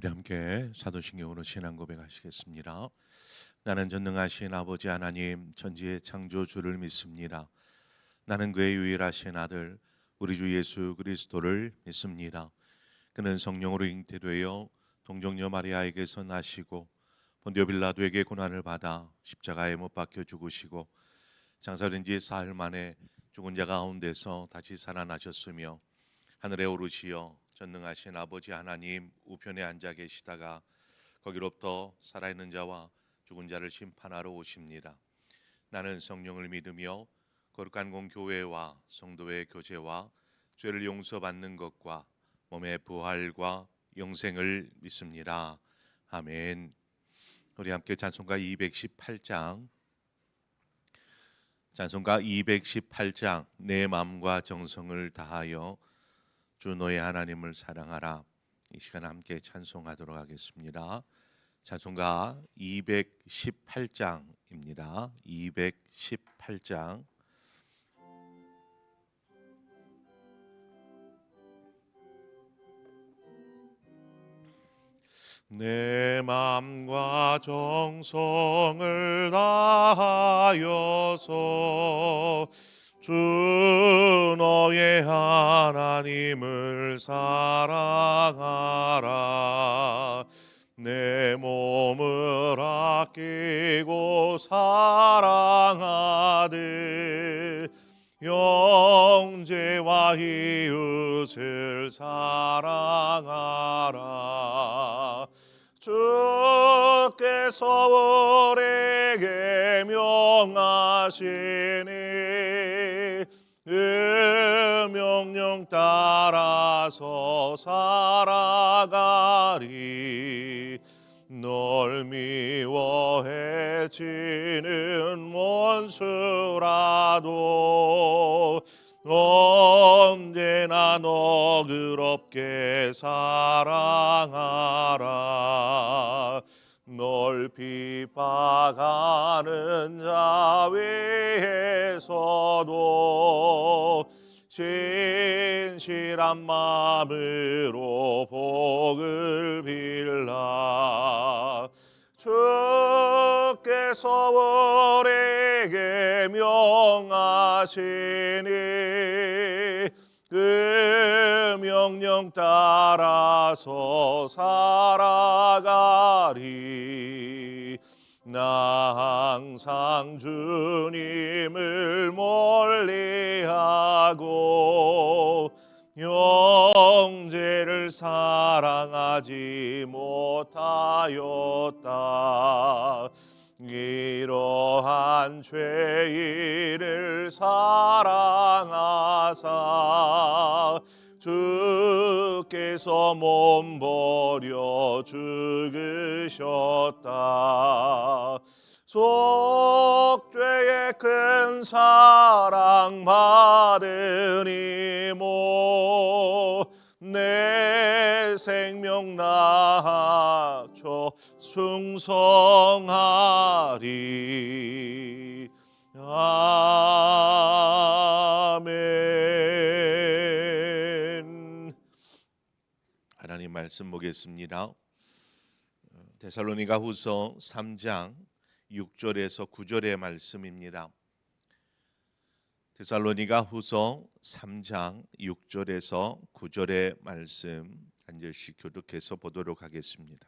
우리 함께 사도신경으로 신앙 고백하시겠습니다. 나는 전능하신 아버지 하나님 천지의 창조주를 믿습니다. 나는 그의 유일하신 아들 우리 주 예수 그리스도를 믿습니다. 그는 성령으로 잉태되어 동정녀 마리아에게서 나시고 본디오 빌라도에게 고난을 받아 십자가에 못 박혀 죽으시고 장사된 지 사흘 만에 죽은 자 가운데서 다시 살아나셨으며 하늘에 오르시어 전능하신 아버지 하나님 우편에 앉아 계시다가 거기로부터 살아있는 자와 죽은 자를 심판하러 오십니다. 나는 성령을 믿으며 거룩한 공교회와 성도의 교제와 죄를 용서받는 것과 몸의 부활과 영생을 믿습니다. 아멘. 우리 함께 찬송가 218장 내 마음과 정성을 다하여 주 너의 하나님을 사랑하라. 이 시간 함께 찬송하도록 하겠습니다. 찬송가 218장입니다. 218장. 내 마음과 정성을 다하여서 주 너의 하나님을 사랑하라. 내 몸을 아끼고 사랑하듯 형제와 이웃을 사랑하라. 주께서 우리에게 명하시니 그 명령 따라서 살아가리. 널 미워해지는 원수라도 언제나 너그럽게 사랑하라. 널 비박하는 자 위에서도 진실한 마음으로 복을 빌라. 주께서 우리에게 명하시니 그 명령 따라서 살아가리. 나 항상 주님을 멀리하고 형제를 사랑하지 못하였다. 이러한 죄인을 사랑하사 주께서 몸버려 죽으셨다. 속죄의 큰 사랑 받으니모 내 생명 낮춰 충성하리. 아멘. 하나님 말씀 보겠습니다. 데살로니가 후서 3장 6절에서 9절의 말씀입니다. 데살로니가 후서 3장 6절에서 9절의 말씀 한 절씩 교독해서 보도록 하겠습니다.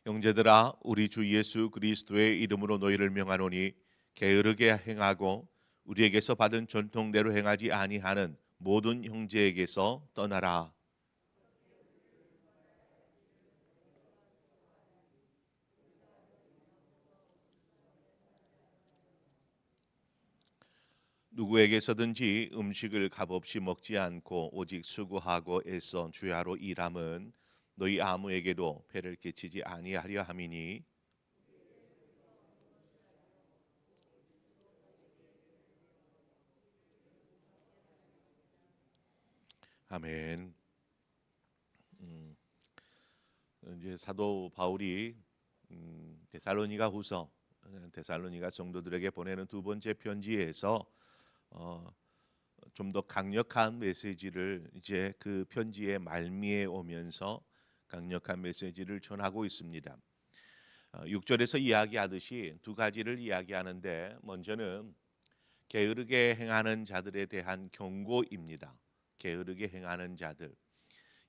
형제들아, 우리 주 예수 그리스도의 이름으로 너희를 명하노니 게으르게 행하고 우리에게서 받은 전통대로 행하지 아니하는 모든 형제에게서 떠나라. 누구에게서든지 음식을 값없이 먹지 않고 오직 수고하고 애써 주야로 일함은 너희 아무에게도 폐를 끼치지 아니하려 함이니. 아멘. 이제 사도 바울이 데살로니가 후서 데살로니가 성도들에게 보내는 두 번째 편지에서 좀 더 강력한 메시지를 이제 그 편지의 말미에 오면서 강력한 메시지를 전하고 있습니다. 6절에서 이야기하듯이 두 가지를 이야기하는데 먼저는 게으르게 행하는 자들에 대한 경고입니다. 게으르게 행하는 자들.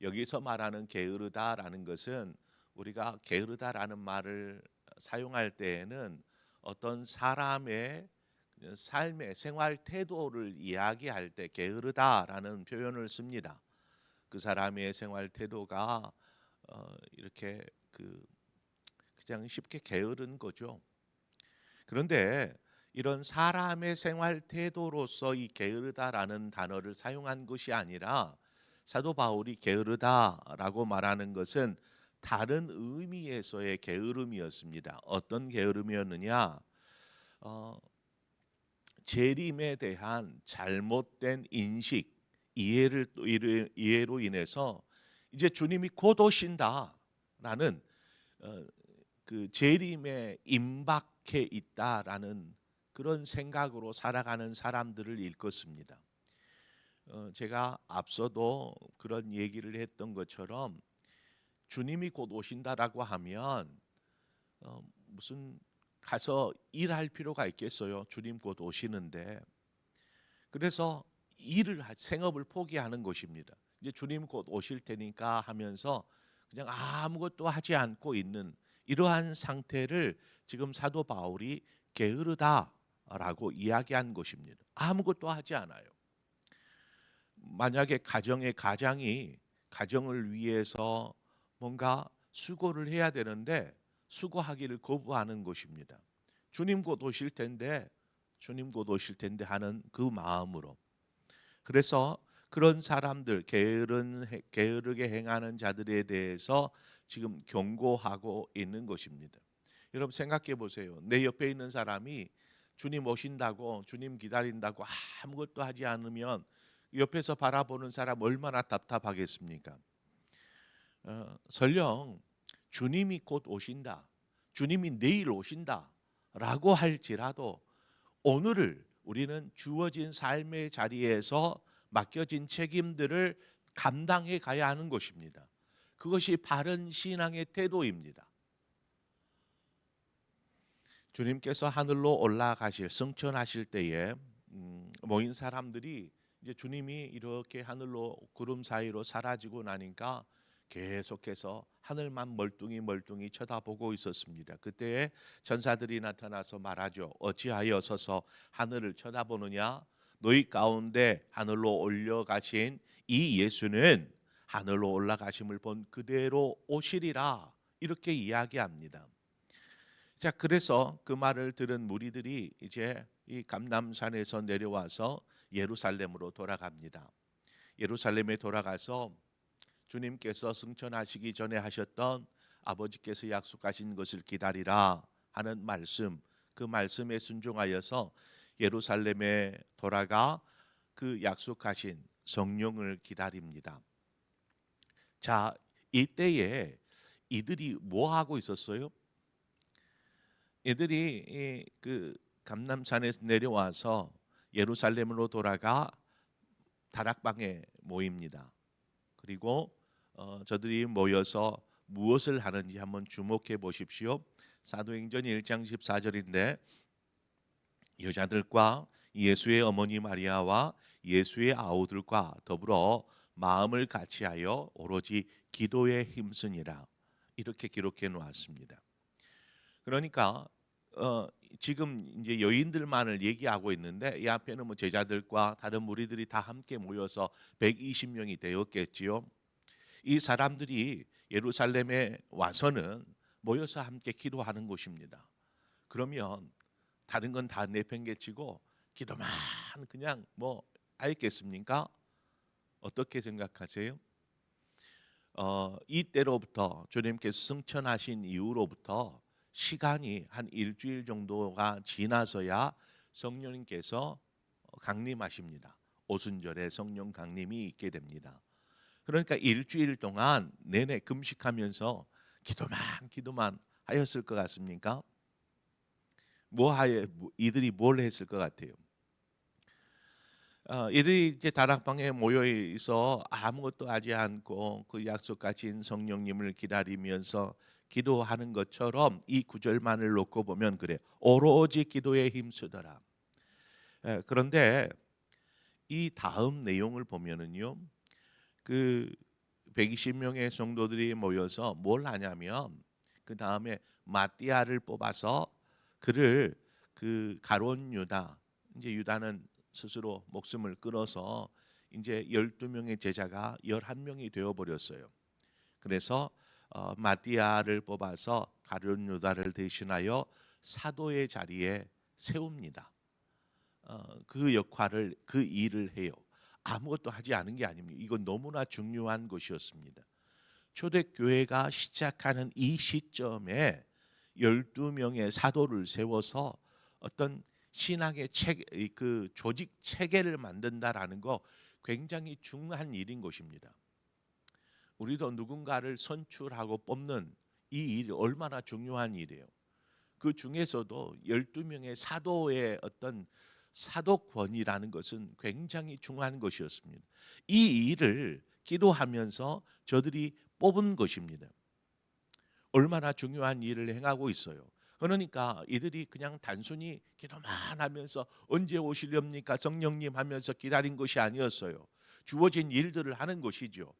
여기서 말하는 게으르다라는 것은 우리가 게으르다라는 말을 사용할 때에는 어떤 사람의 삶의 생활 태도를 이야기할 때 게으르다라는 표현을 씁니다. 그 사람의 생활 태도가 이렇게 그냥 쉽게 게으른 거죠. 그런데 이런 사람의 생활 태도로서 이 게으르다라는 단어를 사용한 것이 아니라 사도 바울이 게으르다라고 말하는 것은 다른 의미에서의 게으름이었습니다. 어떤 게으름이었느냐? 어, 재림에 대한 잘못된 인식, 이해로 인해서 이제 주님이 곧 오신다라는 그 재림에 임박해 있다라는 그런 생각으로 살아가는 사람들을 일컫습니다. 제가 앞서도 그런 얘기를 했던 것처럼 주님이 곧 오신다라고 하면 무슨 가서 일할 필요가 있겠어요? 주님 곧 오시는데. 그래서 생업을 포기하는 것입니다. 이제 주님 곧 오실 테니까 하면서 그냥 아무것도 하지 않고 있는 이러한 상태를 지금 사도 바울이 게으르다라고 이야기한 것입니다. 아무것도 하지 않아요. 만약에 가정의 가장이 가정을 위해서 뭔가 수고를 해야 되는데 수고하기를 거부하는 것입니다. 주님 곧 오실 텐데 주님 곧 오실 텐데 하는 그 마음으로. 그래서 그런 사람들 게으르게 행하는 자들에 대해서 지금 경고하고 있는 것입니다. 여러분 생각해 보세요. 내 옆에 있는 사람이 주님 오신다고 주님 기다린다고 아무것도 하지 않으면 옆에서 바라보는 사람 얼마나 답답하겠습니까? 설령 주님이 곧 오신다, 주님이 내일 오신다라고 할지라도 오늘을 우리는 주어진 삶의 자리에서 맡겨진 책임들을 감당해 가야 하는 것입니다. 그것이 바른 신앙의 태도입니다. 주님께서 하늘로 올라가실 승천하실 때에 모인 사람들이 이제 주님이 이렇게 하늘로 구름 사이로 사라지고 나니까 계속해서 하늘만 멀뚱히 쳐다보고 있었습니다. 그때에 전사들이 나타나서 말하죠. 어찌하여 서서 하늘을 쳐다보느냐? 너희 가운데 하늘로 올려가신 이 예수는 하늘로 올라가심을 본 그대로 오시리라. 이렇게 이야기합니다. 자, 그래서 그 말을 들은 무리들이 이제 이 감람산에서 내려와서 예루살렘으로 돌아갑니다. 예루살렘에 돌아가서 주님께서 승천하시기 전에 하셨던 아버지께서 약속하신 것을 기다리라 하는 말씀, 그 말씀에 순종하여서 예루살렘에 돌아가 그 약속하신 성령을 기다립니다. 자, 이때에 이들이 뭐 하고 있었어요? 이들이 그 감람산에서 내려와서 예루살렘으로 돌아가 다락방에 모입니다. 그리고 저들이 모여서 무엇을 하는지 한번 주목해 보십시오. 사도행전 1장 14절인데 여자들과 예수의 어머니 마리아와 예수의 아우들과 더불어 마음을 같이하여 오로지 기도에 힘쓰니라 이렇게 기록해 놓았습니다. 그러니까 지금 이제 여인들만을 얘기하고 있는데 이 앞에는 뭐 제자들과 다른 무리들이 다 함께 모여서 120명이 되었겠지요. 이 사람들이 예루살렘에 와서는 모여서 함께 기도하는 곳입니다. 그러면 다른 건 다 내팽개치고 기도만 그냥 뭐 알겠습니까? 어떻게 생각하세요? 이때로부터 주님께서 승천하신 이후로부터 시간이 한 일주일 정도가 지나서야 성령님께서 강림하십니다. 오순절에 성령 강림이 있게 됩니다. 그러니까 일주일 동안 내내 금식하면서 기도만 하였을 것 같습니까? 이들이 뭘 했을 것 같아요? 이들이 이제 다락방에 모여 있어 아무것도 하지 않고 그 약속하신 성령님을 기다리면서 기도하는 것처럼 이 구절만을 놓고 보면 그래. 오로지 기도에 힘쓰더라. 그런데 이 다음 내용을 보면은요. 그 120명의 성도들이 모여서 뭘 하냐면 그 다음에 마띠아를 뽑아서 그를 그 가룟 유다, 이제 유다는 스스로 목숨을 끊어서 이제 12명의 제자가 11명이 되어 버렸어요. 그래서 마띠아를 뽑아서 가룟 유다를 대신하여 사도의 자리에 세웁니다. 그 역할을, 그 일을 해요. 아무것도 하지 않은 게 아닙니다. 이건 너무나 중요한 것이었습니다. 초대교회가 시작하는 이 시점에 12명의 사도를 세워서 어떤 신앙의 그 조직 체계를 만든다라는 거 굉장히 중요한 일인 것입니다. 우리도 누군가를 선출하고 뽑는 이 일이 얼마나 중요한 일이에요. 그 중에서도 12명의 사도의 어떤 사도권이라는 것은 굉장히 중요한 것이었습니다. 이 일을 기도하면서 저들이 뽑은 것입니다. 얼마나 중요한 일을 행하고 있어요. 그러니까 이들이 그냥 단순히 기도만 하면서 언제 오시렵니까 성령님 하면서 기다린 것이 아니었어요. 주어진 일들을 하는 것이죠.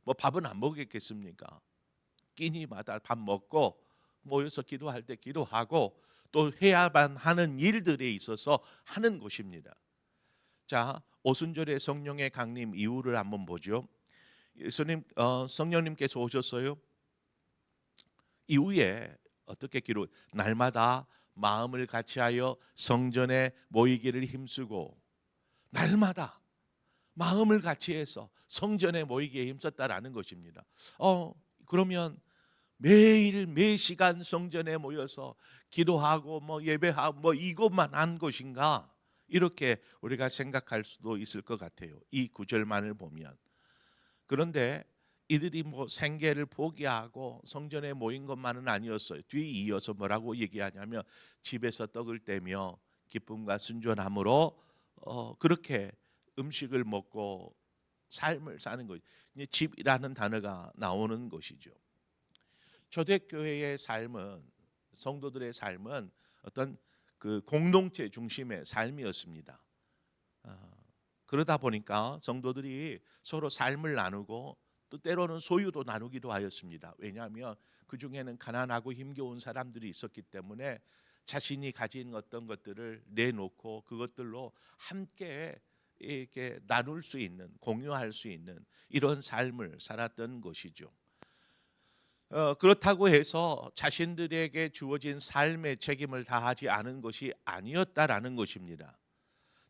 뭐 밥은 안 먹겠습니까? 끼니마다 밥 먹고 모여서 기도할 때 기도하고 또 해야만 하는 일들에 있어서 하는 것입니다. 자, 오순절의 성령의 강림 이유를 한번 보죠. 예수님, 성령님께서 오셨어요. 이후에 어떻게 기록? 날마다 마음을 같이하여 성전에 모이기를 힘쓰고, 날마다 마음을 같이해서 성전에 모이기에 힘썼다라는 것입니다. 그러면 매일 매 시간 성전에 모여서 기도하고 뭐 예배하고 뭐 이것만 한 것인가? 이렇게 우리가 생각할 수도 있을 것 같아요. 이 구절만을 보면. 그런데 이들이 뭐 생계를 포기하고 성전에 모인 것만은 아니었어요. 뒤에 이어서 뭐라고 얘기하냐면 집에서 떡을 떼며 기쁨과 순전함으로 그렇게 음식을 먹고 삶을 사는 것. 이제 집이라는 단어가 나오는 것이죠. 초대교회의 삶은, 성도들의 삶은 어떤 그 공동체 중심의 삶이었습니다. 그러다 보니까 성도들이 서로 삶을 나누고 또 때로는 소유도 나누기도 하였습니다. 왜냐하면 그 중에는 가난하고 힘겨운 사람들이 있었기 때문에 자신이 가진 어떤 것들을 내놓고 그것들로 함께 이렇게 나눌 수 있는, 공유할 수 있는 이런 삶을 살았던 것이죠. 그렇다고 해서 자신들에게 주어진 삶의 책임을 다하지 않은 것이 아니었다라는 것입니다.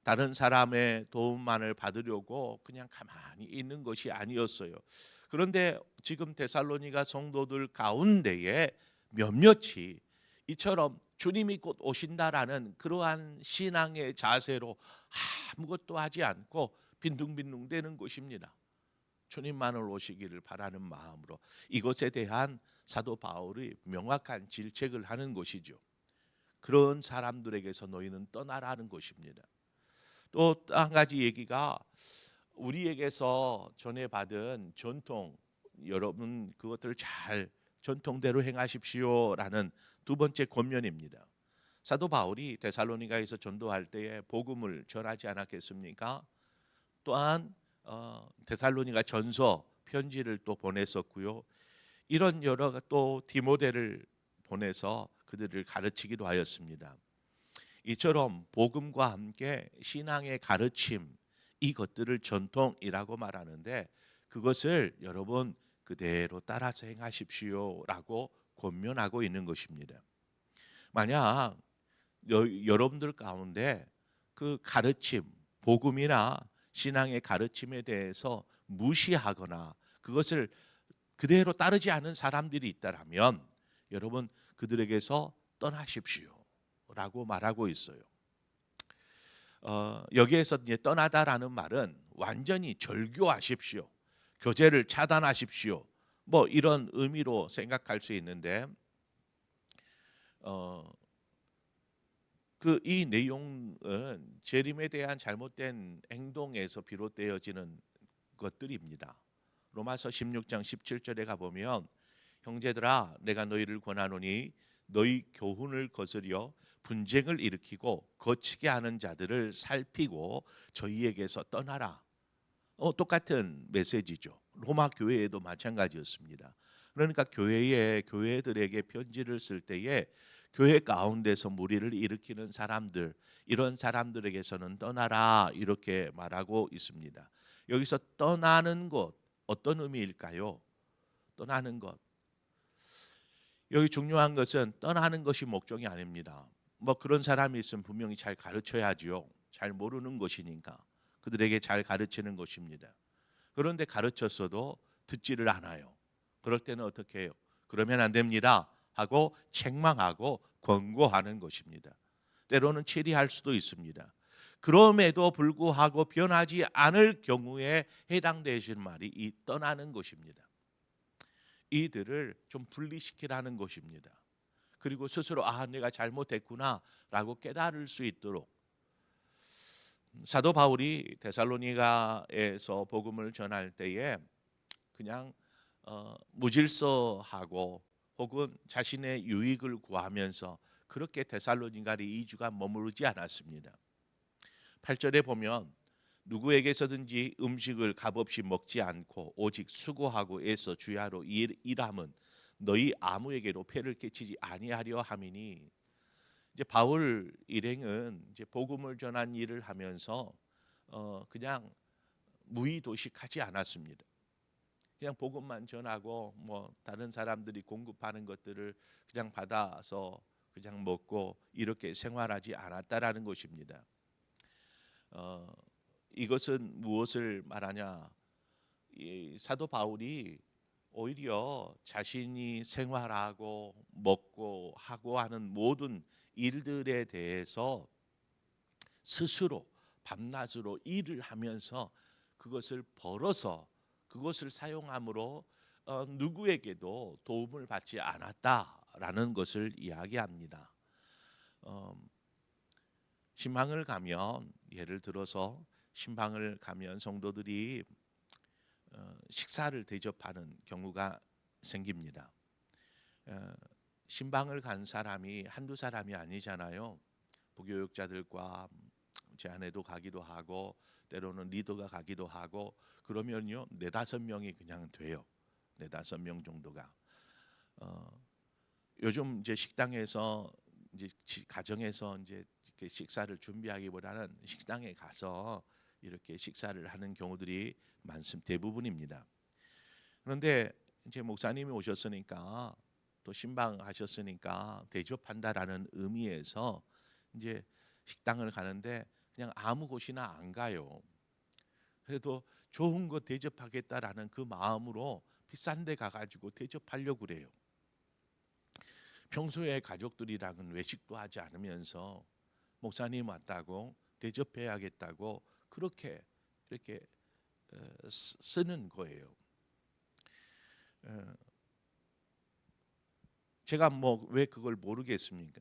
다른 사람의 도움만을 받으려고 그냥 가만히 있는 것이 아니었어요. 그런데 지금 데살로니가 성도들 가운데에 몇몇이 이처럼 주님이 곧 오신다라는 그러한 신앙의 자세로 아무것도 하지 않고 빈둥빈둥 대는 것입니다. 주님만을 오시기를 바라는 마음으로 이것에 대한 사도 바울이 명확한 질책을 하는 것이죠. 그런 사람들에게서 너희는 떠나라는 것입니다. 또 한 가지 얘기가 우리에게서 전해받은 전통, 여러분 그것들을 잘 전통대로 행하십시오라는 두 번째 권면입니다. 사도 바울이 데살로니가에서 전도할 때에 복음을 전하지 않았겠습니까? 또한 데살로니가 전서 편지를 또 보냈었고요. 이런 여러 또 디모데를 보내서 그들을 가르치기도 하였습니다. 이처럼 복음과 함께 신앙의 가르침 이것들을 전통이라고 말하는데 그것을 여러분 그대로 따라서 행하십시오라고 권면하고 있는 것입니다. 만약 여러분들 가운데 그 가르침, 복음이나 신앙의 가르침에 대해서 무시하거나 그것을 그대로 따르지 않은 사람들이 있다라면 여러분 그들에게서 떠나십시오라고 말하고 있어요. 여기에서 이제 떠나다라는 말은 완전히 절교하십시오, 교제를 차단하십시오, 뭐 이런 의미로 생각할 수 있는데 이 내용은 재림에 대한 잘못된 행동에서 비롯되어지는 것들입니다. 로마서 16장 17절에 가 보면 형제들아 내가 너희를 권하노니 너희 교훈을 거스려 분쟁을 일으키고 거치게 하는 자들을 살피고 저희에게서 떠나라. 똑같은 메시지죠. 로마 교회에도 마찬가지였습니다. 그러니까 교회들에게 편지를 쓸 때에 교회 가운데서 무리를 일으키는 사람들, 이런 사람들에게서는 떠나라 이렇게 말하고 있습니다. 여기서 떠나는 것 어떤 의미일까요? 떠나는 것. 여기 중요한 것은 떠나는 것이 목적이 아닙니다. 뭐 그런 사람이 있으면 분명히 잘 가르쳐야지요. 잘 모르는 것이니까 그들에게 잘 가르치는 것입니다. 그런데 가르쳤어도 듣지를 않아요. 그럴 때는 어떻게 해요? 그러면 안 됩니다 하고 책망하고 권고하는 것입니다. 때로는 체리할 수도 있습니다. 그럼에도 불구하고 변하지 않을 경우에 해당되실 말이 이 떠나는 것입니다. 이들을 좀 분리시키라는 것입니다. 그리고 스스로 내가 잘못했구나라고 깨달을 수 있도록 사도 바울이 데살로니가에서 복음을 전할 때에 그냥 무질서하고 혹은 자신의 유익을 구하면서 그렇게 데살로니가에 2주간 머무르지 않았습니다. 8절에 보면 누구에게서든지 음식을 값없이 먹지 않고 오직 수고하고 애써 주야로 일함은 너희 아무에게도 폐를 끼치지 아니하려 함이니. 이제 바울 일행은 이제 복음을 전한 일을 하면서 그냥 무의도식하지 않았습니다. 그냥 복음만 전하고 뭐 다른 사람들이 공급하는 것들을 그냥 받아서 그냥 먹고 이렇게 생활하지 않았다라는 것입니다. 이것은 무엇을 말하냐? 이 사도 바울이 오히려 자신이 생활하고 먹고 하고 하는 모든 일들에 대해서 스스로 밤낮으로 일을 하면서 그것을 벌어서 그것을 사용함으로 누구에게도 도움을 받지 않았다라는 것을 이야기합니다. 신방을 가면 예를 들어서 신방을 가면 성도들이 식사를 대접하는 경우가 생깁니다. 신방을 간 사람이 한두 사람이 아니잖아요. 부교육자들과 제 아내도 가기도 하고 때로는 리더가 가기도 하고 그러면요 4-5명이 그냥 돼요. 4-5명 정도가. 요즘 이제 식당에서 이제 가정에서 이제 이렇게 식사를 준비하기보다는 식당에 가서 이렇게 식사를 하는 경우들이 대부분입니다. 그런데 이제 목사님이 오셨으니까 또 신방하셨으니까 대접한다라는 의미에서 이제 식당을 가는데 그냥 아무 곳이나 안 가요. 그래도 좋은 거 대접하겠다라는 그 마음으로 비싼 데 가가지고 대접하려고 그래요. 평소에 가족들이랑은 외식도 하지 않으면서 목사님 왔다고 대접해야겠다고 그렇게 이렇게 쓰는 거예요. 제가 뭐 왜 그걸 모르겠습니까?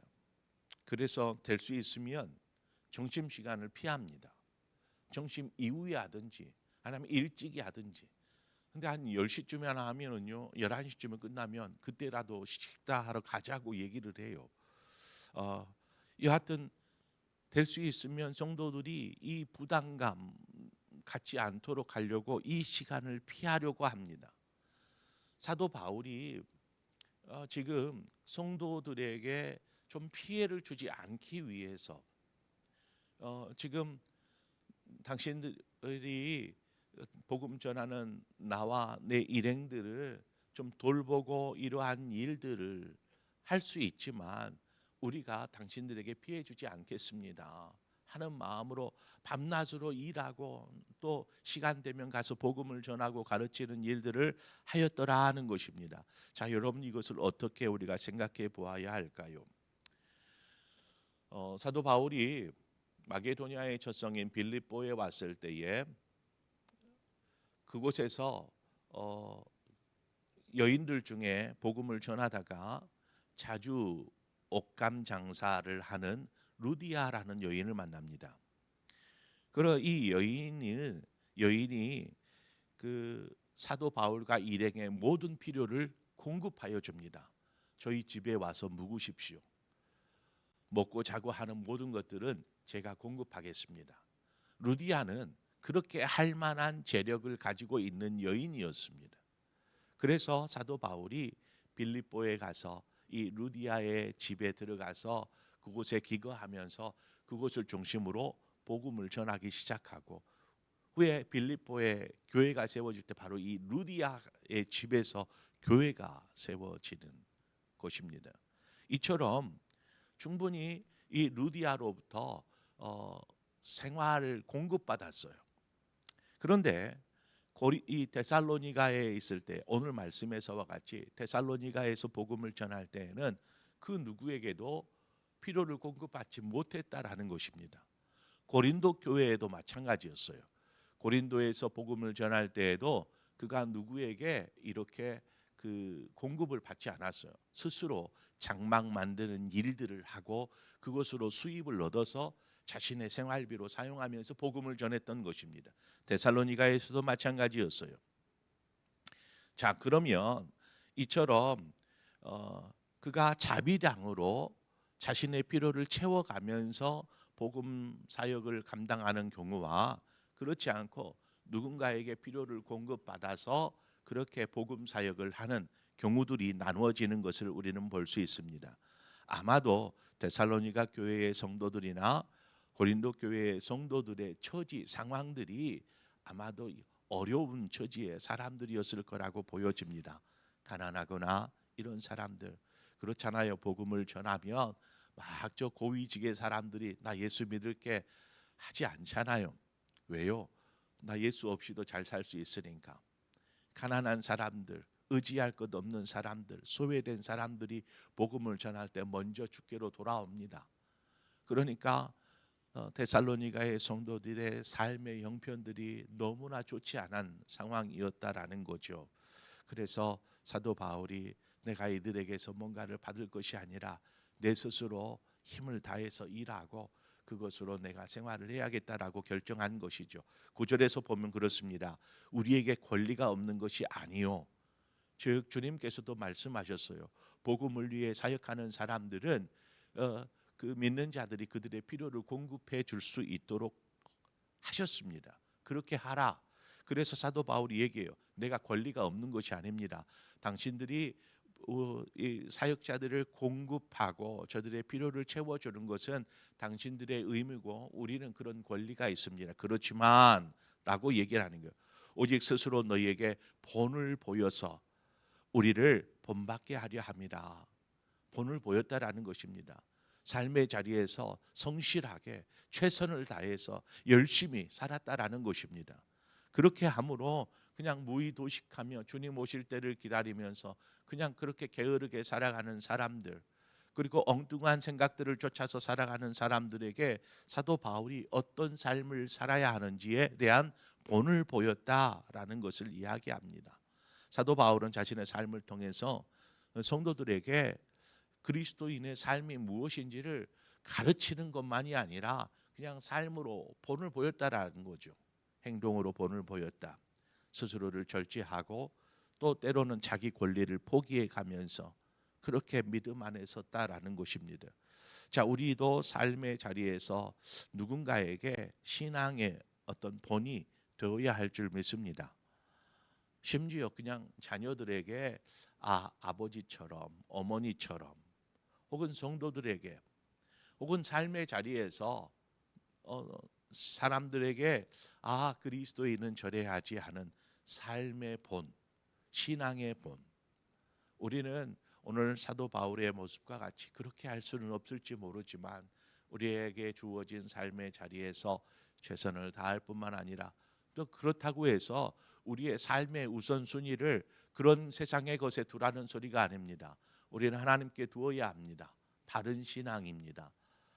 그래서 될 수 있으면 점심 시간을 피합니다. 점심 이후에 하든지 아니면 일찍이 하든지. 근데 한 10시쯤에 하나 하면은요 11시쯤에 끝나면 그때라도 식사하러 가자고 얘기를 해요. 여하튼 될 수 있으면 성도들이 이 부담감 갖지 않도록 하려고 이 시간을 피하려고 합니다. 사도 바울이 지금 성도들에게 좀 피해를 주지 않기 위해서 지금 당신들이 복음 전하는 나와 내 일행들을 좀 돌보고 이러한 일들을 할 수 있지만 우리가 당신들에게 피해 주지 않겠습니다 하는 마음으로 밤낮으로 일하고 또 시간 되면 가서 복음을 전하고 가르치는 일들을 하였더라 하는 것입니다. 자, 여러분 이것을 어떻게 우리가 생각해 보아야 할까요? 사도 바울이 마게도니아의 첫 성인 빌립보에 왔을 때에 그곳에서 여인들 중에 복음을 전하다가 자주 옷감 장사를 하는 루디아라는 여인을 만납니다. 그러 이 여인이 그 사도 바울과 일행의 모든 필요를 공급하여 줍니다. 저희 집에 와서 묵으십시오. 먹고 자고 하는 모든 것들은 제가 공급하겠습니다. 루디아는 그렇게 할 만한 재력을 가지고 있는 여인이었습니다. 그래서 사도 바울이 빌립보에 가서 이 루디아의 집에 들어가서 그곳에 기거하면서 그곳을 중심으로 복음을 전하기 시작하고, 후에 빌립보에 교회가 세워질 때 바로 이 루디아의 집에서 교회가 세워지는 곳입니다. 이처럼 충분히 이 루디아로부터 생활을 공급받았어요. 그런데 이 데살로니가에 있을 때, 오늘 말씀에서와 같이 데살로니가에서 복음을 전할 때에는 그 누구에게도 필요를 공급받지 못했다라는 것입니다. 고린도 교회에도 마찬가지였어요. 고린도에서 복음을 전할 때에도 그가 누구에게 이렇게 그 공급을 받지 않았어요. 스스로 장막 만드는 일들을 하고 그것으로 수입을 얻어서 자신의 생활비로 사용하면서 복음을 전했던 것입니다. 데살로니가에서도 마찬가지였어요. 자, 그러면 이처럼 그가 자비량으로 자신의 필요를 채워가면서 복음 사역을 감당하는 경우와, 그렇지 않고 누군가에게 필요를 공급받아서 그렇게 복음 사역을 하는 경우들이 나누어지는 것을 우리는 볼 수 있습니다. 아마도 데살로니가 교회의 성도들이나 고린도 교회의 성도들의 처지 상황들이 아마도 어려운 처지의 사람들이었을 거라고 보여집니다. 가난하거나 이런 사람들, 그렇잖아요. 복음을 전하면 막 저 고위직의 사람들이 나 예수 믿을게 하지 않잖아요. 왜요? 나 예수 없이도 잘 살 수 있으니까. 가난한 사람들, 의지할 것 없는 사람들, 소외된 사람들이 복음을 전할 때 먼저 주께로 돌아옵니다. 그러니까 데살로니가의 성도들의 삶의 형편들이 너무나 좋지 않은 상황이었다라는 거죠. 그래서 사도 바울이 내가 이들에게서 뭔가를 받을 것이 아니라 내 스스로 힘을 다해서 일하고 그것으로 내가 생활을 해야겠다라고 결정한 것이죠. 9절에서 보면 그렇습니다. 우리에게 권리가 없는 것이 아니요, 즉 주님께서도 말씀하셨어요. 복음을 위해 사역하는 사람들은 그 믿는 자들이 그들의 필요를 공급해 줄 수 있도록 하셨습니다. 그렇게 하라. 그래서 사도 바울이 얘기해요. 내가 권리가 없는 것이 아닙니다. 당신들이 이 사역자들을 공급하고 저들의 필요를 채워주는 것은 당신들의 의무고 우리는 그런 권리가 있습니다. 그렇지만 라고 얘기를 하는 거예요. 오직 스스로 너희에게 본을 보여서 우리를 본받게 하려 합니다. 본을 보였다라는 것입니다. 삶의 자리에서 성실하게 최선을 다해서 열심히 살았다라는 것입니다. 그렇게 함으로 그냥 무의도식하며 주님 오실 때를 기다리면서 그냥 그렇게 게으르게 살아가는 사람들, 그리고 엉뚱한 생각들을 쫓아서 살아가는 사람들에게 사도 바울이 어떤 삶을 살아야 하는지에 대한 본을 보였다라는 것을 이야기합니다. 사도 바울은 자신의 삶을 통해서 성도들에게 그리스도인의 삶이 무엇인지를 가르치는 것만이 아니라 그냥 삶으로 본을 보였다라는 거죠. 행동으로 본을 보였다. 스스로를 절제하고 또 때로는 자기 권리를 포기해 가면서 그렇게 믿음 안에 섰다라는 것입니다. 자, 우리도 삶의 자리에서 누군가에게 신앙의 어떤 본이 되어야 할 줄 믿습니다. 심지어 그냥 자녀들에게 아버지처럼, 어머니처럼, 혹은 성도들에게, 혹은 삶의 자리에서 사람들에게 그리스도인은 저래야지 하는 삶의 본, 신앙의 본. 우리는 오늘 사도 바울의 모습과 같이 그렇게 할 수는 없을지 모르지만 우리에게 주어진 삶의 자리에서 최선을 다할 뿐만 아니라 또 그렇다고 해서 우리의 삶의 우선순위를 그런 세상의 것에 두라는 소리가 아닙니다. 우리는 하나님께 두어야 합니다. 바른 신앙입니다.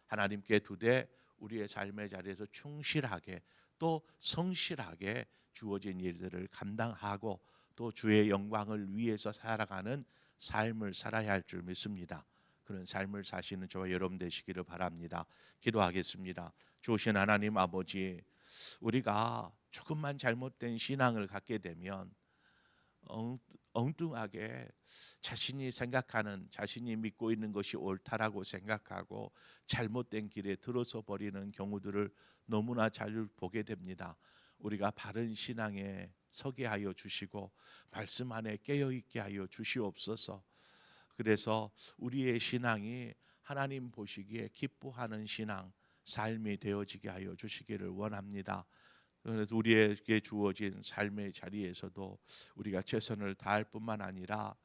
하나님께 두되 우리의 삶의 자리에서 충실하게 또 성실하게 주어진 일들을 감당하고 또 주의 영광을 위해서 살아가는 삶을 살아야 할 줄 믿습니다. 그런 삶을 사시는 저와 여러분 되시기를 바랍니다. 기도하겠습니다. 좋으신 하나님 아버지, 우리가 조금만 잘못된 신앙을 갖게 되면 엉뚱하게 자신이 생각하는, 자신이 믿고 있는 것이 옳다라고 생각하고 잘못된 길에 들어서 버리는 경우들을 너무나 잘 보게 됩니다. 우리가 바른 신앙에 서게 하여 주시고 말씀 안에 깨어 있게 하여 주시옵소서. 그래서 우리의 신앙이 하나님 보시기에 기뻐하는 신앙, 삶이 되어지게 하여 주시기를 원합니다. 그래서 우리에게 주어진 삶의 자리에서도 우리가 최선을 다할 뿐만 아니라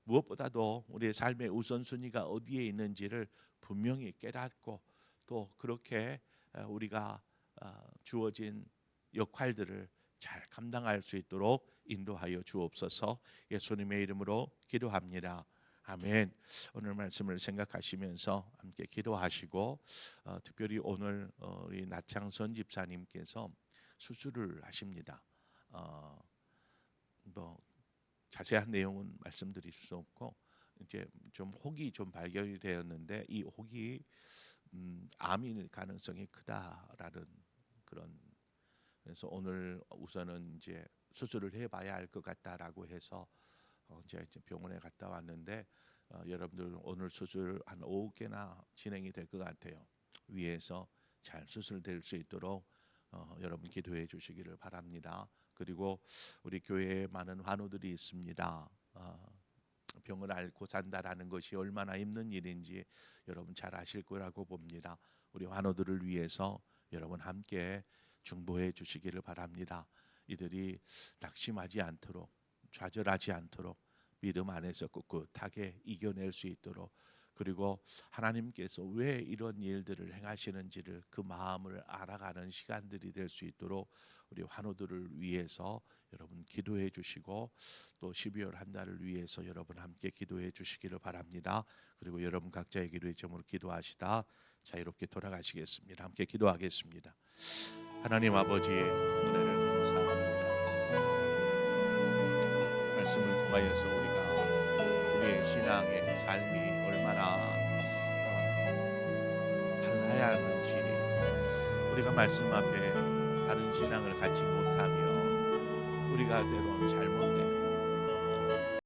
무엇보다도 우리의 삶의 우선순위가 어디에 있는지를 분명히 깨닫고 또 그렇게 우리가 주어진 역할들을 잘 감당할 수 있도록 인도하여 주옵소서. 예수님의 이름으로 기도합니다. 아멘. 오늘 말씀을 생각하시면서 함께 기도하시고 특별히 오늘 우리 나창선 집사님께서 수술을 하십니다. 뭐 자세한 내용은 말씀드릴 수 없고 이제 좀 혹이 좀 발견이 되었는데 이 혹이 암일 가능성이 크다라는 그런, 그래서 오늘 우선은 이제 수술을 해봐야 할 것 같다라고 해서 이제 병원에 갔다 왔는데 여러분들 오늘 수술 한 5개나 진행이 될 것 같아요. 위에서 잘 수술될 수 있도록 여러분 기도해 주시기를 바랍니다. 그리고 우리 교회에 많은 환우들이 있습니다. 병을 앓고 산다라는 것이 얼마나 힘든 일인지 여러분 잘 아실 거라고 봅니다. 우리 환우들을 위해서 여러분 함께 중보해 주시기를 바랍니다. 이들이 낙심하지 않도록, 좌절하지 않도록 믿음 안에서 꿋꿋하게 이겨낼 수 있도록, 그리고 하나님께서 왜 이런 일들을 행하시는지를 그 마음을 알아가는 시간들이 될 수 있도록 우리 환우들을 위해서 여러분 기도해 주시고 또 12월 한 달을 위해서 여러분 함께 기도해 주시기를 바랍니다. 그리고 여러분 각자의 기도의 제목으로 기도하시다 자유롭게 돌아가시겠습니다. 함께 기도하겠습니다. 하나님 아버지의 은혜를 감사합니다. 말씀을 통하여서 우리의 신앙의 삶이 얼마나 한하였는지, 우리가 말씀 앞에 바른 신앙을 갖지 못하며 우리가 때론 잘못된